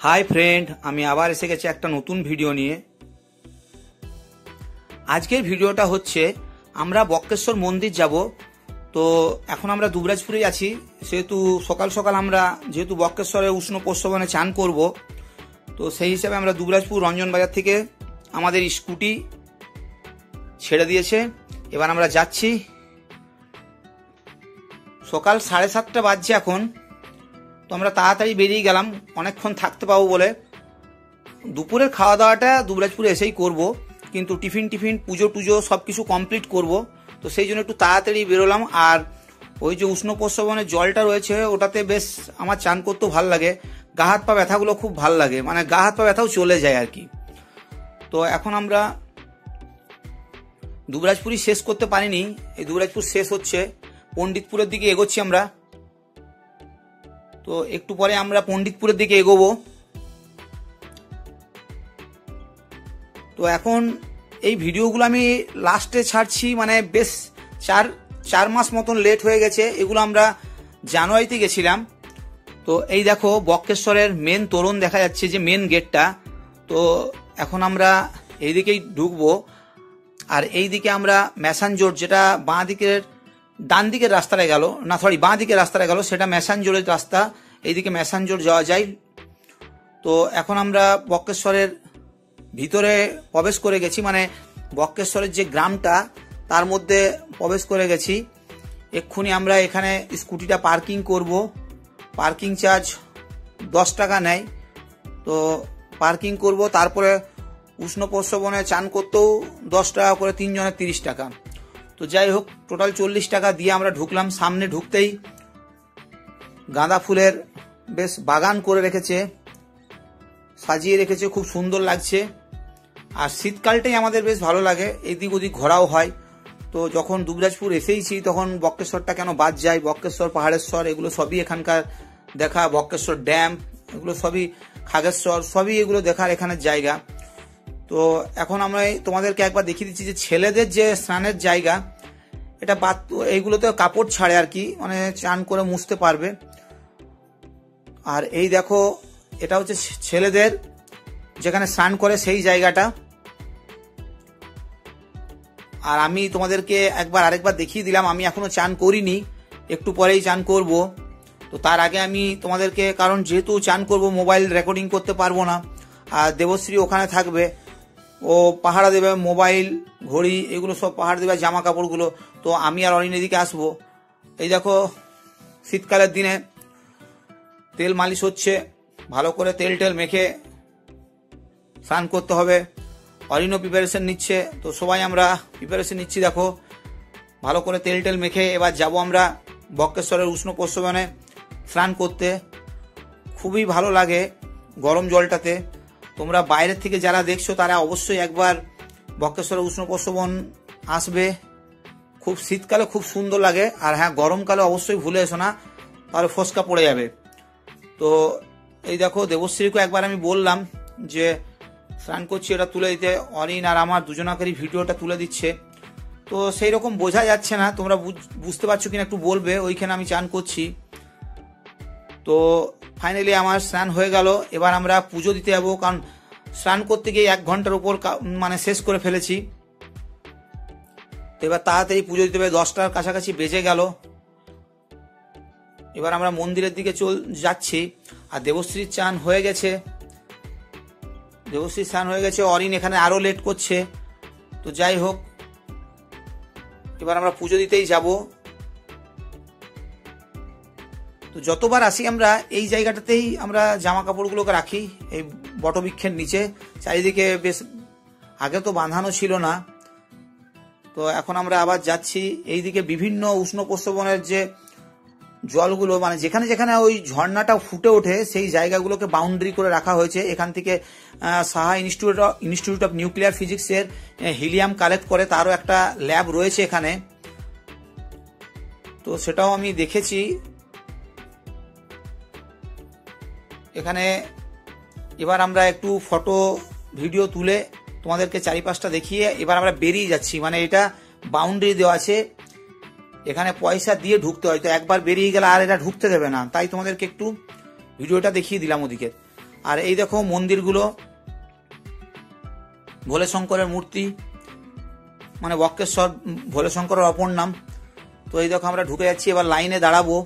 Hi friend আমি আবার এসে গেছি একটা নতুন ভিডিও নিয়ে। আজকের ভিডিওটা হচ্ছে আমরা বক্রেশ্বর মন্দির যাব। তো এখন আমরা দুবরাজপুরে আছি, সেহেতু সকাল সকাল আমরা যেহেতু বক্রেশ্বরের উষ্ণ প্রস্রবণে চান করব, তো সেই হিসাবে আমরা দুবরাজপুর রঞ্জন বাজার থেকে আমাদের স্কুটি ছেড়ে দিয়েছে। এবার আমরা যাচ্ছি। সকাল 7:30 বাজছে এখন। তো আমরা তাড়াতাড়ি বেরিয়ে গেলাম অনেকক্ষণ থাকতে পাবো বলে। দুপুরের খাওয়া দাওয়াটা দুবরাজপুরে এসেই করব, কিন্তু টিফিন পুজো টুজো সব কিছু কমপ্লিট করব। তো সেই জন্য একটু তাড়াতাড়ি বেরোলাম। আর ওই যে উষ্ণ প্রস্রবণের জলটা রয়েছে ওটাতে বেশ আমার চান করতেও ভালো লাগে। গা হাত পা ব্যথাগুলো খুব ভালো লাগে, মানে গা হাত পা ব্যথাও চলে যায় আর কি। তো এখন আমরা দুবরাজপুরই শেষ করতে পারিনি, এই দুবরাজপুর শেষ হচ্ছে পণ্ডিতপুরের দিকে এগোচ্ছি আমরা। তো একটু পরে আমরা পণ্ডিতপুরের দিকে এগোবো। তো এখন এই ভিডিওগুলো আমি লাস্টে ছাড়ছি, মানে বেশ চার মাস মতন লেট হয়ে গেছে। এগুলো আমরা জানুয়ারিতে গেছিলাম। তো এই দেখো বক্রেশ্বরের মেন তোরণ দেখা যাচ্ছে, যে মেন গেটটা। তো এখন আমরা এইদিকেই ঢুকবো। আর এই দিকে আমরা ম্যাসাঞ্জোর, যেটা বাঁ দিকের ডান দিকের রাস্তাটা গেল, না সরি বাঁ দিকের রাস্তাটা গেল, সেটা ম্যাসাঞ্জোরের রাস্তা। এইদিকে ম্যাসাঞ্জোর যাওয়া যায়। তো এখন আমরা বক্রেশ্বরের ভিতরে প্রবেশ করে গেছি, মানে বক্রেশ্বরের যে গ্রামটা তার মধ্যে প্রবেশ করে গেছি। এক্ষুনি আমরা এখানে স্কুটিটা পার্কিং করব। পার্কিং চার্জ 10 টাকা নেয়। তো পার্কিং করব, তারপরে উষ্ণ প্রস্রবণে চান করতেও 10 টাকা করে, 3 জনের 30 টাকা। তো যাই হোক, টোটাল 40 টাকা দিয়ে আমরা ঢুকলাম। সামনে ঢুকতেই গাঁদা ফুলের বেশ বাগান করে রেখেছে, সাজিয়ে রেখেছে, খুব সুন্দর লাগছে। আর শীতকালটাই আমাদের বেশ ভালো লাগে, এদিক ওদিক ঘোরাও হয়। তো যখন দুবরাজপুর এসেইছি তখন বক্রেশ্বরটা কেন বাদ যায়। বক্রেশ্বর, পাহাড়েশ্বর এগুলো সবই এখানকার দেখা, বক্রেশ্বর ড্যাম এগুলো সবই, খাগেশ্বর সবই এগুলো দেখার এখানের জায়গা। তো এখন আমরা তোমাদেরকে একবার দেখিয়ে দিচ্ছি যে ছেলেদের যে স্নানের জায়গা, এটা এইগুলোতে কাপড় ছাড়ে আর কি, মানে চান করে মুছতে পারবে। আর এই দেখো, এটা হচ্ছে ছেলেদের যেখানে স্নান করে সেই জায়গাটা। আর আমি তোমাদেরকে আরেকবার দেখিয়ে দিলাম। আমি এখনো চান করিনি, একটু পরেই চান করব। তো তার আগে আমি তোমাদেরকে, কারণ যেহেতু চান করব মোবাইল রেকর্ডিং করতে পারবো না, আর দেবশ্রী ওখানে থাকবে, ও পাহারা দেবে, মোবাইল ঘড়ি এগুলো সব পাহাড় দেবে, জামা কাপড়গুলো। তো আমি আর অরিন এদিকে আসবো। এই দেখো শীতকালের দিনে তেল মালিশ হচ্ছে, ভালো করে তেল মেখে স্নান করতে হবে। অরিনও প্রিপারেশন নিচ্ছে, তো সবাই আমরা প্রিপারেশন নিচ্ছি। দেখো ভালো করে তেল মেখে এবার যাব আমরা বক্রেশ্বরের উষ্ণ প্রস্রবণে স্নান করতে। খুবই ভালো লাগে গরম জলটাতে। তোমরা বাইরের থেকে যারা দেখছো তারা অবশ্যই একবার বক্রেশ্বরের উষ্ণ প্রস্রবণ আসবে। খুব শীতকালে খুব সুন্দর লাগে। আর হ্যাঁ, গরমকালে অবশ্যই ভুলে এসো না, তাহলে ফসকা পড়ে যাবে। তো এই দেখো দেবশ্রীকে একবার আমি বললাম যে স্নান করছি, এটা তুলে দিতে। অরিন আর আমার দুজনাকেরই ভিডিওটা তুলে দিচ্ছে। তো সেই রকম বোঝা যাচ্ছে না, তোমরা বুঝতে পারছো কিনা একটু বলবে। ওইখানে আমি চান করছি। তো ফাইনালি আমার স্নান হয়ে গেল। এবার আমরা পুজো দিতে যাবো, কারণ স্নান করতে গিয়ে 1 ঘন্টার উপর মানে শেষ করে ফেলেছি। তো এবার তাড়াতাড়ি পুজো দিতে হবে, 10টার কাছাকাছি বেজে গেল। এবার আমরা মন্দিরের দিকে যাচ্ছি। আর দেবশ্রীর চান হয়ে গেছে, অরিন এখানে আরো লেট করছে। তো যাই হোক, এবার আমরা পুজো দিতেই যাব। তো যতবার আসি আমরা এই জায়গাটাতেই আমরা জামা কাপড়গুলোকে রাখি, এই বটবৃক্ষের নিচে। চারিদিকে বেশ আগে তো বাঁধানো ছিল না। তো এখন আমরা আবার যাচ্ছি। এইদিকে বিভিন্ন উষ্ণ প্রস্রবণের যে জলগুলো, মানে যেখানে যেখানে ওই ঝর্ণাটা ফুটে ওঠে সেই জায়গাগুলোকে বাউন্ডারি করে রাখা হয়েছে। এখান থেকে সাহা ইনস্টিটিউট অফ নিউক্লিয়ার ফিজিক্সের হিলিয়াম কালেক্ট করে, তারও একটা ল্যাব রয়েছে এখানে। তো সেটাও আমি দেখেছি এখানে। এবার আমরা একটু ফটো ভিডিও তুলে তোমাদেরকে চারিপাশটা দেখিয়ে এবার আমরা বেরিয়ে যাচ্ছি। মানে এটা বাউন্ডারি দেওয়া আছে, এখানে পয়সা দিয়ে ঢুকতে হয়। তো একবার বেরিয়ে গেলে আর এটা ঢুকতে দেবে না, তাই তোমাদেরকে একটু ভিডিওটা দেখিয়ে দিলাম ওদিকে। আর এই দেখো মন্দিরগুলো, ভোলে শঙ্করের মূর্তি, মানে বক্রেশ্বর ভোলে শঙ্করের অপর নাম। তো এই দেখো আমরা ঢুকে যাচ্ছি, এবার লাইনে দাঁড়াবো।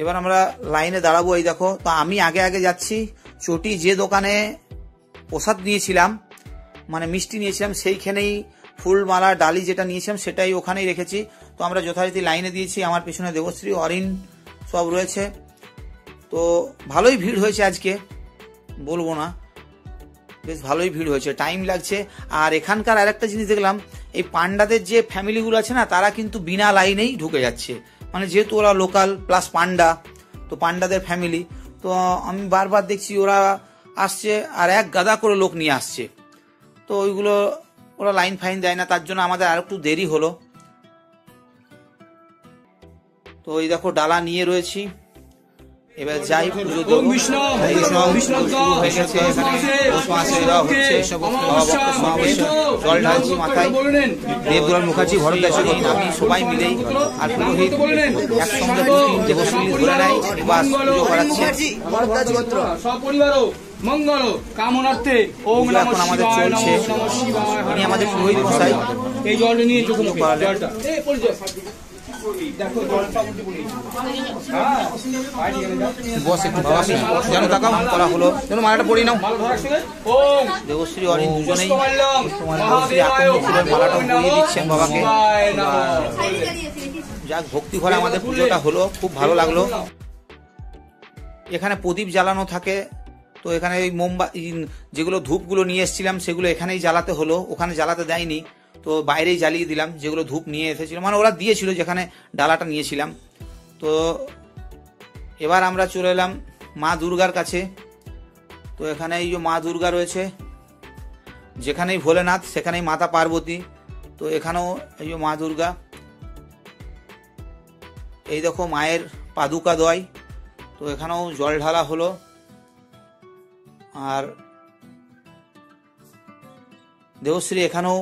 এবার আমরা লাইনে দাঁড়াবো। এই দেখো, তো আমি আগে আগে যাচ্ছি। চটি যে দোকানে প্রসাদ নিয়েছিলাম, মানে মিষ্টি নিয়েছিলাম, সেইখানেই ফুল মালা ডালি যেটা নিয়েছিলাম সেটাই ওখানেই রেখেছি। তো আমরা যথারীতি লাইনে দিয়েছি। আমার পিছনে দেবশ্রী, অরিন সব রয়েছে। তো ভালোই ভিড় হয়েছে আজকে, বলবো না, বেশ ভালোই ভিড় হয়েছে, টাইম লাগছে। আর এখানকার আরেকটা জিনিস দেখলাম, এই পান্ডাদের যে ফ্যামিলিগুলো আছে না, তারা কিন্তু বিনা লাইনেই ঢুকে যাচ্ছে, মানে যেহেতু ওরা লোকাল প্লাস পান্ডা, তো পান্ডাদের ফ্যামিলি। তো আমি বারবার দেখছি ওরা আসছে আর এক গাদা করে লোক নিয়ে আসছে। তো ওইগুলো ওরা লাইন ফাইন দেয় না, তার জন্য আমাদের আর একটু দেরি হলো। তো এই দেখো ডালা নিয়ে রয়েছি, এবার যাই পুজো দেবো। জল ঢালছি মাথায়। দেবদুলাল মুখার্জি, ভরত দাস, আমি সবাই মিলেই আর পুরোহিত একসঙ্গে দেবশ্রী ধরে নেয়, বাস পুজো করাচ্ছি। মঙ্গল কামনার্থে ওম নমঃ শিবায়, নমঃ শিবায়। উনি আমাদের পুরোহিত মশাই। এই জলটা নিয়ে চোখে মুখে জলটা বস একটু যেন তাকাও করা হলো, যেন মালাটা পড়ি নাও। দেবশ্রী অরিন দুজনেই মালাটা পরিয়ে দিচ্ছেন বাবাকে। যাক, ভক্তি ঘরে আমাদের পুজোটা হলো, খুব ভালো লাগলো। এখানে প্রদীপ জ্বালানো থাকে, তো এখানে ওই মোমবাতি যেগুলো ধূপগুলো নিয়ে এসেছিলাম সেগুলো এখানেই জ্বালাতে হলো, ওখানে জ্বালাতে দেয়নি, তো বাইরেই জ্বালিয়ে দিলাম যেগুলো ধূপ নিয়ে এসেছিল, মানে ওরা দিয়েছিল যেখানে ডালাটা নিয়েছিলাম। তো এবার আমরা চলে এলাম মা দুর্গার কাছে। তো এখানে এই যে মা দুর্গা রয়েছে, যেখানেই ভোলেনাথ সেখানেই মাতা পার্বতী। তো এখানেও এই যে মা দুর্গা। এই দেখো মায়ের পাদুকা দয়। তো এখানেও জল ঢালা হলো। আর দেবশ্রী এখানেও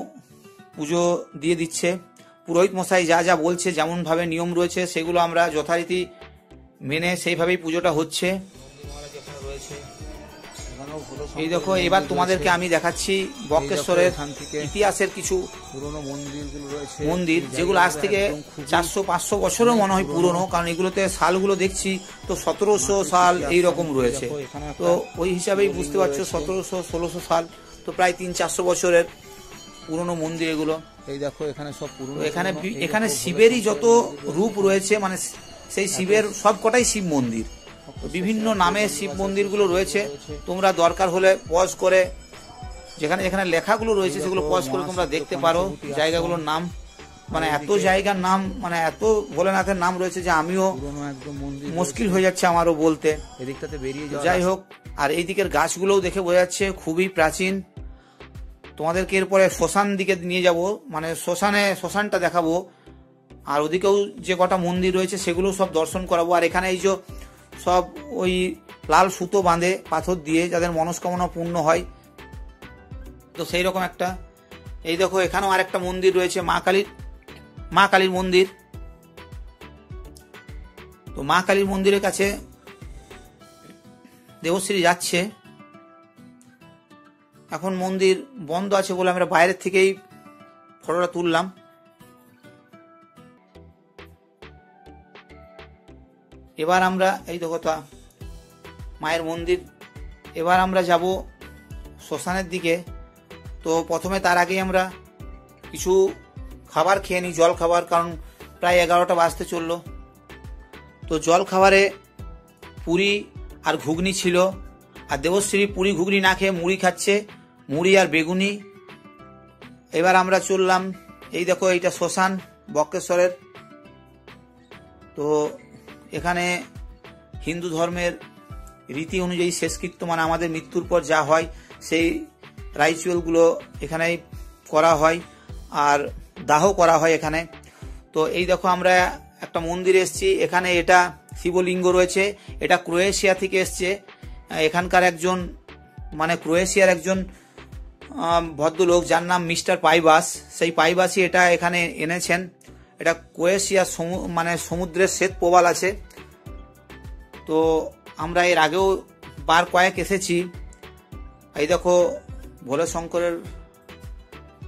পুজো দিয়ে দিচ্ছে। পুরোহিত মশাই যা যা বলছে, যেমনভাবে নিয়ম রয়েছে সেগুলো আমরা যথারীতি মেনে সেইভাবেই পুজোটা হচ্ছে। এই দেখো, এবার তোমাদেরকে আমি দেখাচ্ছি বক্রেশ্বরের ইতিহাসের কিছু পুরনো মন্দির, যেগুলো আজ থেকে 400-500 বছরও মনে হয় পুরনো, কারণ এগুলোতে সালগুলো দেখছি তো 1700 সাল এইরকম রয়েছে। তো ওই হিসাবেই বুঝতে পারছো 1700-1600 সাল, তো প্রায় 300-400 বছরের পুরনো মন্দির এগুলো। এই দেখো এখানে সব পুরনো, এখানে শিবেরই যত রূপ রয়েছে, মানে সেই শিবের সব কটাই শিব মন্দির, বিভিন্ন নামে শিব মন্দিরগুলো রয়েছে। তোমরা দরকার হলে পজ করে যেখানে যেখানে লেখাগুলো রয়েছে সেগুলো পজ করে তোমরা দেখতে পারো জায়গাগুলোর নাম। মানে এত জায়গার নাম, মানে এত ভোলেনাথের নাম রয়েছে যে আমিও মুশকিল হয়ে যাচ্ছে আমারও বলতে। এদিকটাতে বেরিয়ে যাই হোক, আর এই দিকের গাছগুলোও দেখে বোঝা যাচ্ছে খুবই প্রাচীন। তোমাদেরকে এরপরে শ্মশান দিকে নিয়ে যাব, মানে শ্মশানটা দেখাবো, আর ওদিকেও যে কটা মন্দির রয়েছে সেগুলো সব দর্শন করাবো। আর এখানে এই যে সব ওই লাল সুতো বাঁধে পাথর দিয়ে, যাদের মনস্কামনা পূর্ণ হয়, তো সেই রকম একটা। এই দেখো এখানেও আর একটা মন্দির রয়েছে, মা কালীর মন্দির। তো মা কালীর মন্দিরের কাছে দেবশ্রী যাচ্ছে। এখন মন্দির বন্ধ আছে বলে আমরা বাইরের থেকেই ফটোটা তুললাম। এবার আমরা এই দেখো তা মায়ের মন্দির, এবার আমরা যাব শ্মশানের দিকে। তো প্রথমে তার আগেই আমরা কিছু খাবার খেয়ে নিই, জল খাবার, কারণ প্রায় 11টা বাজতে চললো। তো জল খাবারে পুরি আর ঘুগনি ছিল, আর দেবশ্রী পুরি ঘুগনি না খেয়ে মুড়ি খাচ্ছে, মুড়ি আর বেগুনি। এবার আমরা চললাম, এই দেখো এইটা শ্মশান বক্রেশ্বরের। তো এখানে হিন্দু ধর্মের রীতি অনুযায়ী শেষকৃত্য, মানে আমাদের মৃত্যুর পর যা হয় সেই রাইচুয়ালগুলো এখানেই করা হয়, আর দাহ করা হয় এখানে। তো এই দেখো আমরা একটা মন্দিরে এসেছি, এখানে এটা শিবলিঙ্গ রয়েছে, এটা ক্রোয়েশিয়া থেকে এসছে। এখানকার একজন, মানে ক্রোয়েশিয়ার একজন ভদ্রলোক যার নাম মিস্টার পাইবাস, সেই পাইবাসই এটা এখানে এনেছেন। এটা ক্রোয়েশিয়া, মানে সমুদ্রের শ্বেত প্রবাল আছে, তো আমরা এর আগেও বার কয়েক এসেছি। এই দেখো ভোলে শঙ্করের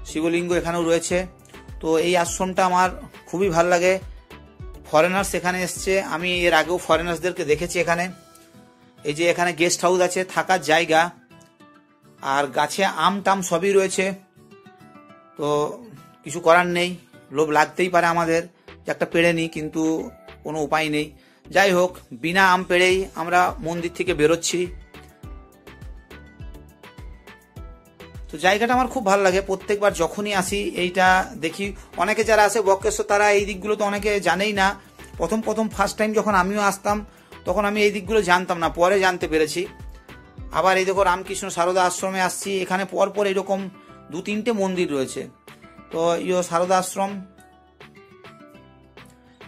শিবলিঙ্গ এখানেও রয়েছে। তো এই আশ্রমটা আমার খুবই ভালো লাগে। ফরেনার্স এখানে এসছে, আমি এর আগেও ফরেনার্সদেরকে দেখেছি এখানে। এই যে এখানে গেস্ট হাউস আছে, থাকার জায়গা, আর গাছে আম টাম সবই রয়েছে। তো কিছু করার নেই, লোভ লাগতেই পারে আমাদের যে একটা পেড়ে নিই, কিন্তু কোনো উপায় নেই। যাই হোক, বিনা আম পেড়েই আমরা মন্দির থেকে বেরোচ্ছি। তো জায়গাটা আমার খুব ভালো লাগে, প্রত্যেকবার যখনই আসি এইটা দেখি। অনেকে যারা আসে বক্রেশ্বর তারা এই দিকগুলো তো অনেকে জানেই না। প্রথম ফার্স্ট টাইম যখন আমিও আসতাম তখন আমি এই দিকগুলো জানতাম না, পরে জানতে পেরেছি। আবার এই দেখো রামকৃষ্ণ সারদা আশ্রমে আসছি, এখানে পরপর এরকম 2-3টে মন্দির রয়েছে। তো সারদা আশ্রম,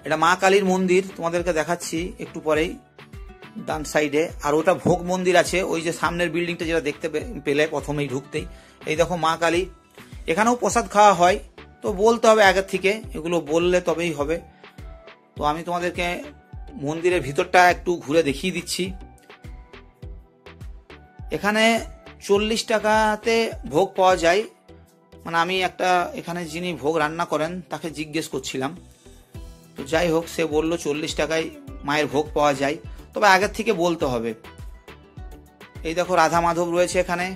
এটা মা কালীর মন্দির, তোমাদেরকে দেখাচ্ছি একটু পরেই ডান সাইডে। আর ওটা ভোগ মন্দির আছে, ওই যে সামনের বিল্ডিংটা যেটা দেখতে পেলে প্রথমেই ঢুকতেই, এই দেখো মা কালী। এখানেও প্রসাদ খাওয়া হয়, তো বলতে হবে আগের থেকে, এগুলো বললে তবেই হবে। তো আমি তোমাদেরকে মন্দিরের ভিতরটা একটু ঘুরে দেখিয়ে দিচ্ছি। এখানে 40 টাকাতে ভোগ পাওয়া যায়। মানে আমি এখানে যিনি ভোগ রান্না করেন তাকে জিজ্ঞেস করছিলাম, তো যাই হোক সে বলল 40 টাকায় মায়ের ভোগ পাওয়া যায়, তবে আগের থেকে বলতে হবে। এই দেখো রাধা মাধব রয়েছে এখানে,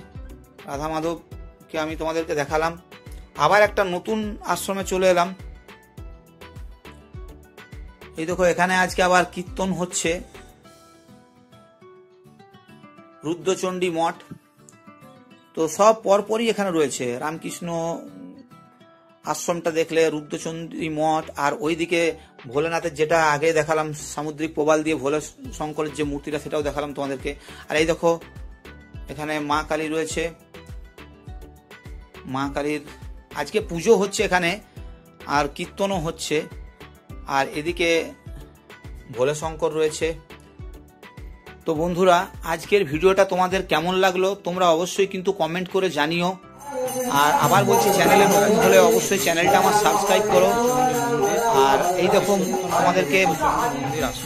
রাধা মাধবকে আমি তোমাদেরকে দেখালাম। আবার একটা নতুন আশ্রমে চলে এলাম। এই দেখো এখানে আজকে আবার কীর্তন হচ্ছে, রুদ্রচণ্ডী মঠ। তো সব পরপরই এখানে রয়েছে। রামকৃষ্ণ আশ্রমটা দেখলে, রুদ্রচণ্ডী মঠ, আর ওইদিকে ভোলেনাথের যেটা আগে দেখালাম সামুদ্রিক প্রবাল দিয়ে ভোলে শঙ্করের যে মূর্তিটা সেটাও দেখালাম তোমাদেরকে। আর এই দেখো এখানে মা কালী রয়েছে, মা কালীর আজকে পুজো হচ্ছে এখানে, আর কীর্তনও হচ্ছে। আর এদিকে ভোলে শঙ্কর রয়েছে। তো বন্ধুরা, আজকের ভিডিওটা তোমাদের কেমন লাগলো তোমরা অবশ্যই কিন্তু কমেন্ট করে জানিও। আর আবার বলছি, চ্যানেলে নতুন হলে অবশ্যই চ্যানেলটা আমার সাবস্ক্রাইব করো। আর এই দেখো তোমাদেরকে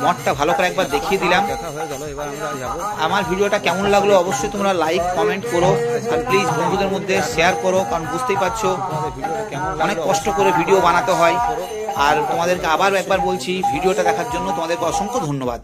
মঠটা ভালো করে একবার দেখিয়ে দিলাম। আমার ভিডিওটা কেমন লাগলো অবশ্যই তোমরা লাইক কমেন্ট করো, আর প্লিজ বন্ধুদের মধ্যে শেয়ার করো, কারণ বুঝতেই পারছো অনেক কষ্ট করে ভিডিও বানাতে হয়। আর তোমাদেরকে আবার একবার বলছি, ভিডিওটা দেখার জন্য তোমাদেরকে অসংখ্য ধন্যবাদ।